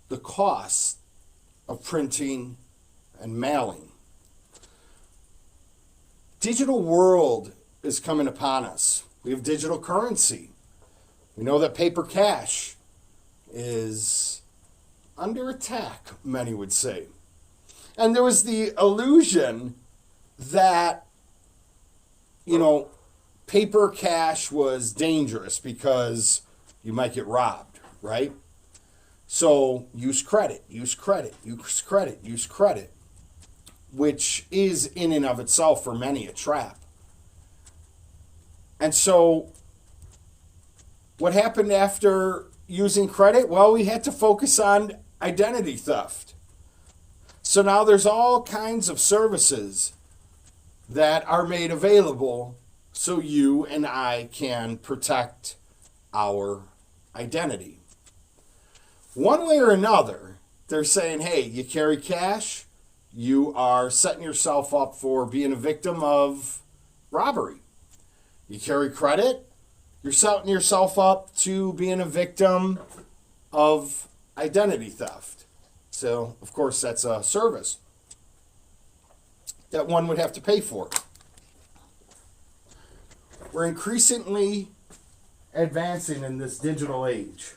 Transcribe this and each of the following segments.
the cost of printing and mailing. Digital world is coming upon us. We have digital currency. We know that paper cash is under attack, many would say. And there was the illusion that, paper cash was dangerous because you might get robbed, right? So use credit, which is in and of itself for many a trap. And so what happened after using credit? Well, we had to focus on identity theft. So now there's all kinds of services that are made available so you and I can protect our identity. One way or another, they're saying, hey, you carry cash, you are setting yourself up for being a victim of robbery. You carry credit, you're setting yourself up to being a victim of identity theft. So, of course, that's a service that one would have to pay for. We're increasingly advancing in this digital age.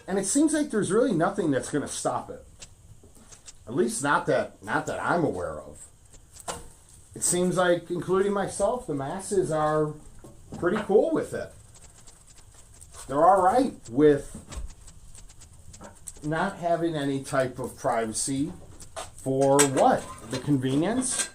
And it seems like there's really nothing that's going to stop it. At least not that I'm aware of. It seems like, including myself, the masses are pretty cool with it. They're all right with not having any type of privacy for what? The convenience?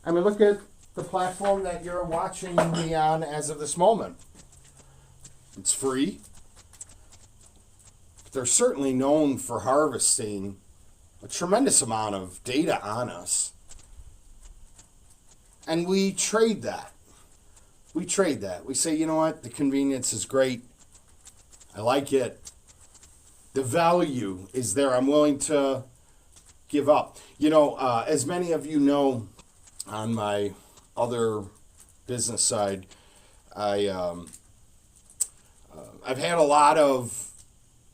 I mean, look at the platform that you're watching me on as of this moment. It's free. They're certainly known for harvesting a tremendous amount of data on us. And we trade that. We say, you know what? The convenience is great. I like it. The value is there. I'm willing to give up. As many of you know, on my other business side, I've had a lot of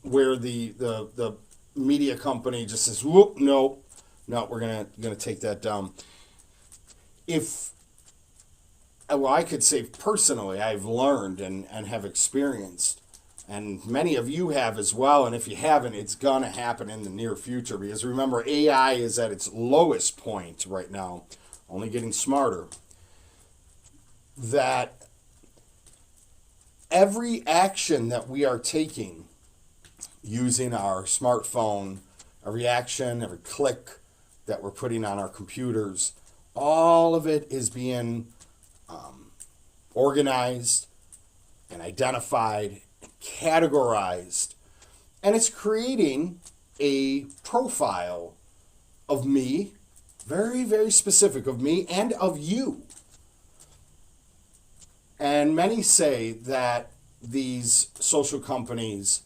where the media company just says, whoop, no, we're gonna take that down. I could say personally, I've learned and have experienced, and many of you have as well, and if you haven't, it's gonna happen in the near future, because remember, AI is at its lowest point right now, only getting smarter, that every action that we are taking using our smartphone, every action, every click that we're putting on our computers, all of it is being organized and identified, and categorized, and it's creating a profile of me, very, very specific of me and of you. And many say that these social companies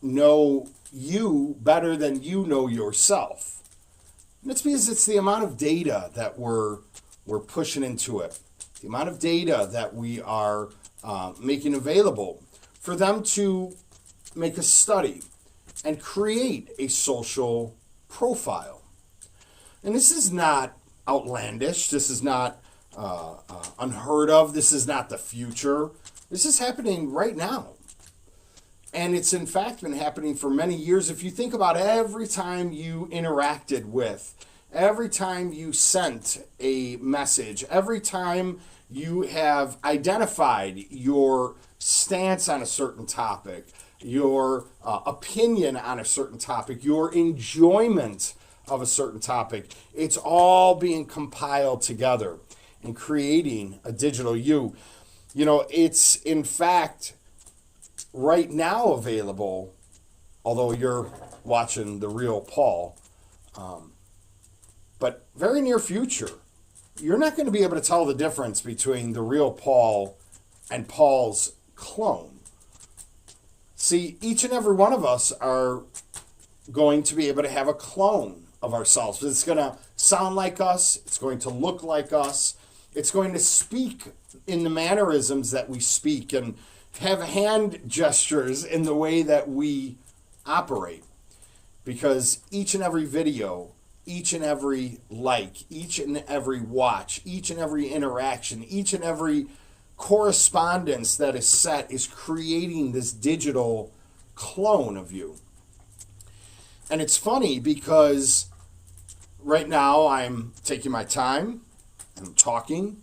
know you better than you know yourself. And it's because it's the amount of data that we're pushing into it, the amount of data that we are making available for them to make a study and create a social profile. And this is not outlandish. This is not unheard of. This is not the future. This is happening right now. And it's in fact been happening for many years. If you think about every time you interacted with, every time you sent a message, every time you have identified your stance on a certain topic, your opinion on a certain topic, your enjoyment of a certain topic, it's all being compiled together and creating a digital you. It's in fact right now available, although you're watching the real Paul, but very near future, you're not going to be able to tell the difference between the real Paul and Paul's clone. See, each and every one of us are going to be able to have a clone of ourselves. It's going to sound like us. It's going to look like us. It's going to speak in the mannerisms that we speak. And have hand gestures in the way that we operate. Because each and every video, each and every like, each and every watch, each and every interaction, each and every correspondence that is set is creating this digital clone of you. And it's funny because right now I'm taking my time, I'm talking,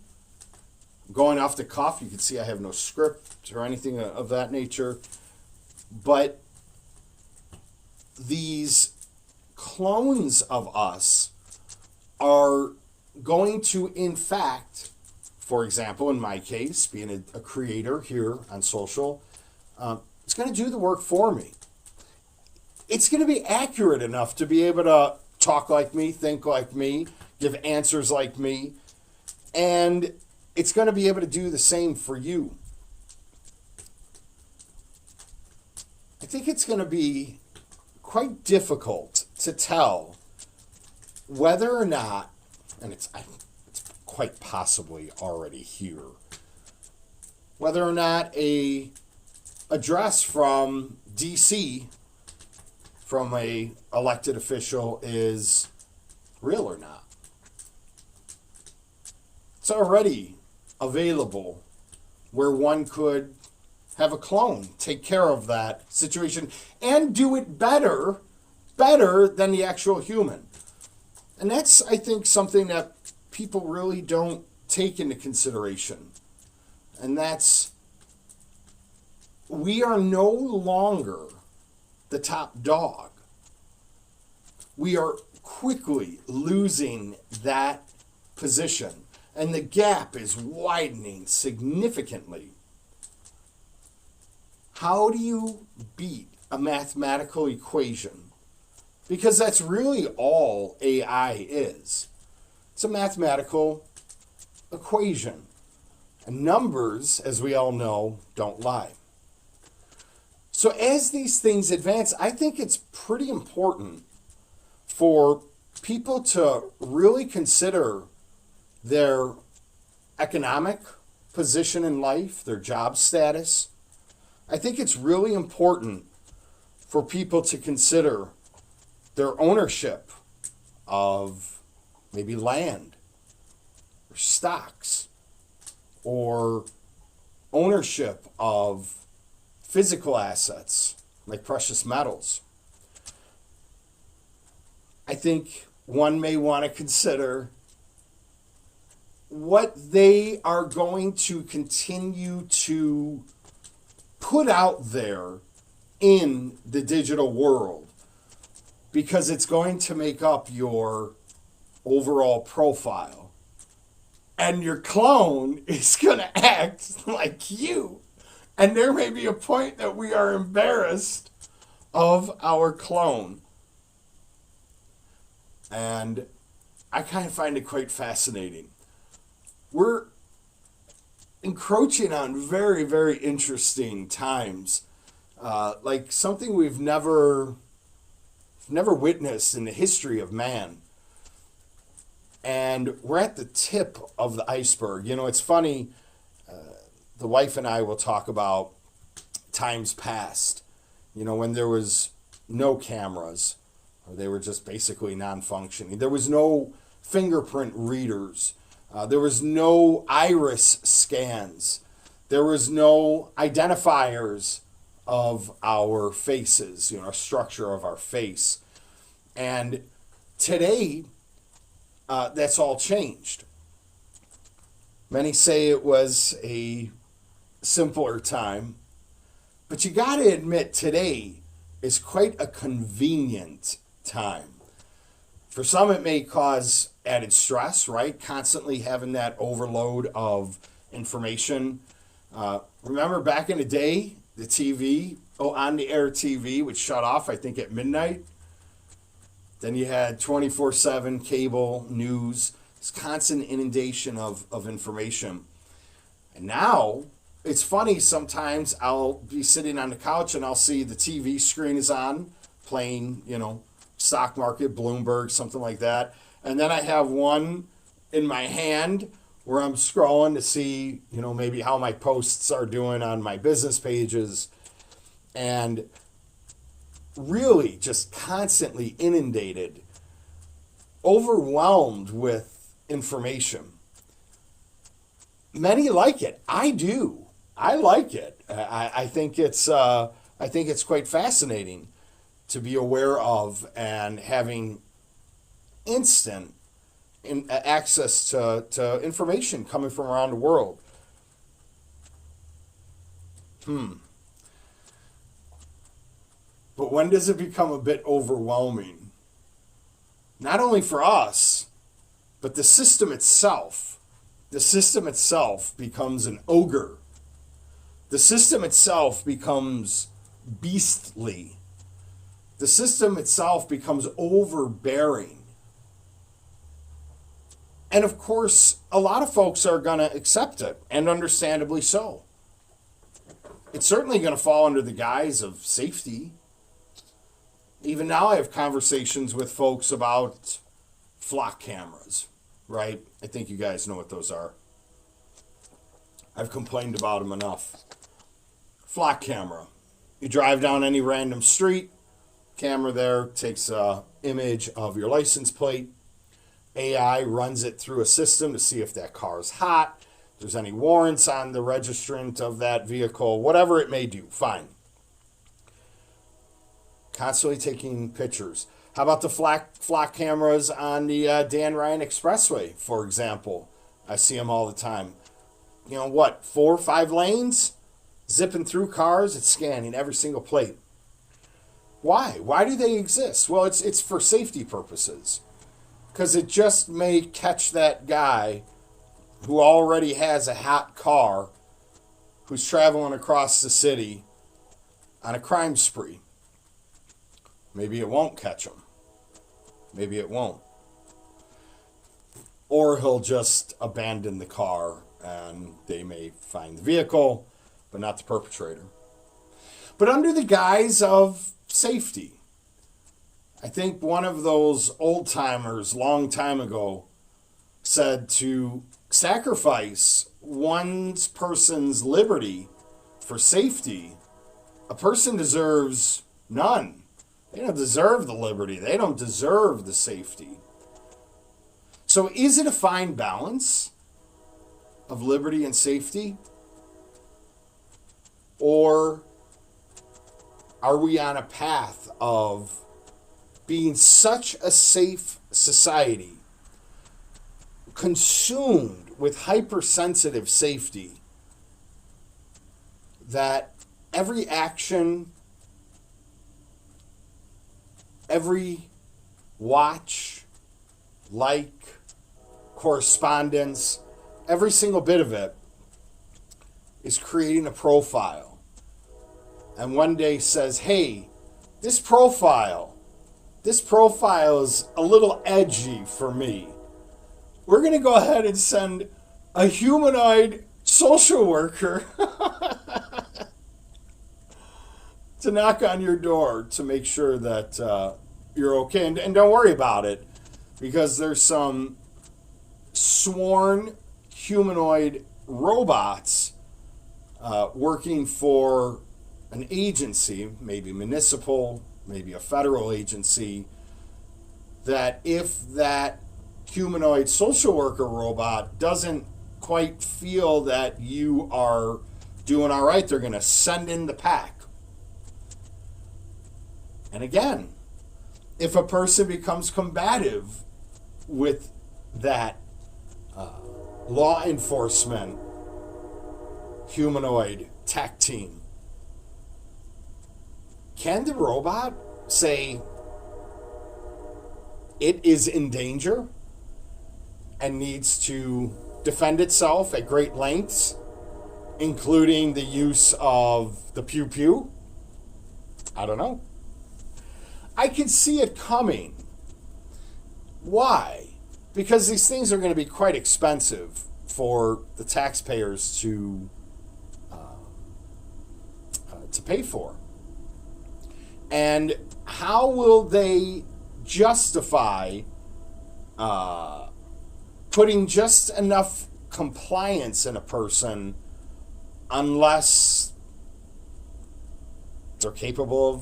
going off the cuff. You can see I have no script or anything of that nature. But these clones of us are going to, in fact, for example, in my case, being a creator here on social, it's going to do the work for me. It's going to be accurate enough to be able to talk like me, think like me, give answers like me, and it's going to be able to do the same for you. I think it's going to be quite difficult to tell whether or not, and it's quite possibly already here, whether or not a address from DC from a elected official is real or not. It's already available where one could have a clone take care of that situation and do it better than the actual human. And that's, I think, something that people really don't take into consideration. And that's, we are no longer the top dog. We are quickly losing that position, and the gap is widening significantly. How do you beat a mathematical equation? Because that's really all AI is. It's a mathematical equation. And numbers, as we all know, don't lie. So as these things advance, I think it's pretty important for people to really consider their economic position in life, their job status. I think it's really important for people to consider their ownership of maybe land or stocks, or ownership of physical assets like precious metals. I think one may want to consider what they are going to continue to put out there in the digital world, because it's going to make up your overall profile. And your clone is going to act like you. And there may be a point that we are embarrassed of our clone. And I kind of find it quite fascinating. We're encroaching on very, very interesting times. Like something we've never witnessed in the history of man. And we're at the tip of the iceberg. You know, it's funny, the wife and I will talk about times past, you know, when there was no cameras, or they were just basically non-functioning. There was no fingerprint readers. There was no iris scans. There was no identifiers of our faces, you know, structure of our face. And today, that's all changed. Many say it was a simpler time, but you got to admit today is quite a convenient time. For some, it may cause added stress, right? Constantly having that overload of information. Remember back in the day, the TV, on-the-air TV would shut off, I think, at midnight. Then you had 24/7 cable news, this constant inundation of information. And now, it's funny, sometimes I'll be sitting on the couch and I'll see the TV screen is on, playing, you know, stock market, Bloomberg, something like that. And then I have one in my hand where I'm scrolling to see, maybe how my posts are doing on my business pages, and really just constantly inundated, overwhelmed with information. Many like it. I do. I like it. I think it's quite fascinating to be aware of, and having instant access to information coming from around the world. But when does it become a bit overwhelming? Not only for us, but the system itself. The system itself becomes an ogre. The system itself becomes beastly. The system itself becomes overbearing. And of course, a lot of folks are going to accept it, and understandably so. It's certainly going to fall under the guise of safety. Even now I have conversations with folks about flock cameras, right? I think you guys know what those are. I've complained about them enough. Flock camera. You drive down any random street, camera there takes an image of your license plate. AI runs it through a system to see if that car is hot, if there's any warrants on the registrant of that vehicle, whatever it may do, fine. Constantly taking pictures. How about the flock cameras on the Dan Ryan Expressway, for example? I see them all the time. 4 or 5 lanes? Zipping through cars, it's scanning every single plate. Why? Why do they exist? Well, it's for safety purposes. Because it just may catch that guy who already has a hot car, who's traveling across the city on a crime spree. Maybe it won't catch him. Maybe it won't. Or he'll just abandon the car and they may find the vehicle, but not the perpetrator. But under the guise of safety. I think one of those old timers long time ago said to sacrifice one's person's liberty for safety, a person deserves none. They don't deserve the liberty. They don't deserve the safety. So is it a fine balance of liberty and safety? Or are we on a path of being such a safe society, consumed with hypersensitive safety, that every action, every watch, like, correspondence, every single bit of it is creating a profile. And one day says, hey, this profile is a little edgy for me. We're going to go ahead and send a humanoid social worker to knock on your door to make sure that you're okay. And don't worry about it, because there's some sworn humanoid robots working for an agency, maybe municipal, maybe a federal agency, that if that humanoid social worker robot doesn't quite feel that you are doing all right, they're going to send in the pack. And again, if a person becomes combative with that law enforcement humanoid tech team, can the robot say it is in danger and needs to defend itself at great lengths, including the use of the pew-pew? I don't know. I can see it coming. Why? Because these things are going to be quite expensive for the taxpayers to pay for. And how will they justify putting just enough compliance in a person unless they're capable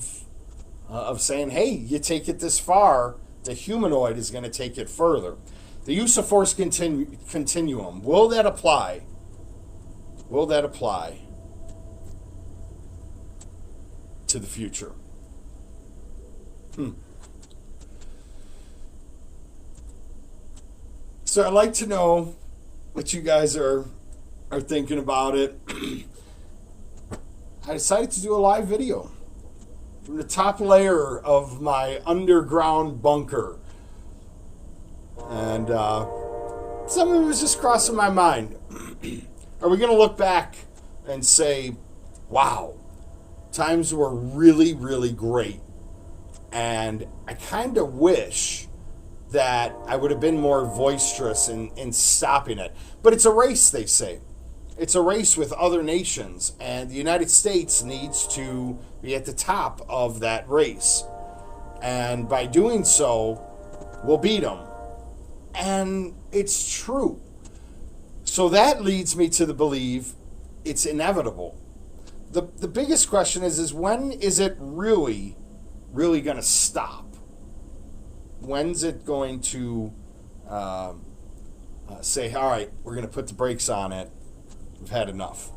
of saying, hey, you take it this far, the humanoid is going to take it further. The use of force continuum, will that apply? Will that apply to the future? So I'd like to know what you guys are thinking about it. I decided to do a live video from the top layer of my underground bunker. And something was just crossing my mind. Are we going to look back and say, wow, times were really, really great? And I kind of wish that I would have been more boisterous in stopping it. But it's a race, they say. It's a race with other nations, and the United States needs to be at the top of that race. And by doing so, we'll beat them. And it's true. So that leads me to the belief it's inevitable. The biggest question is when is it really going to stop? When's it going to say, all right, we're going to put the brakes on it. We've had enough.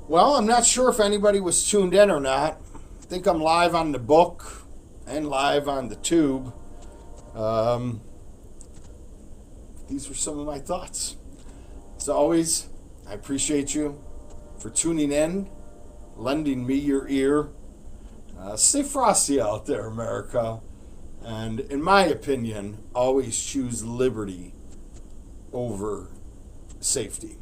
Well, I'm not sure if anybody was tuned in or not. I think I'm live on the book and live on the tube. These were some of my thoughts. As always, I appreciate you for tuning in, lending me your ear. Stay frosty out there, America. And in my opinion, always choose liberty over safety.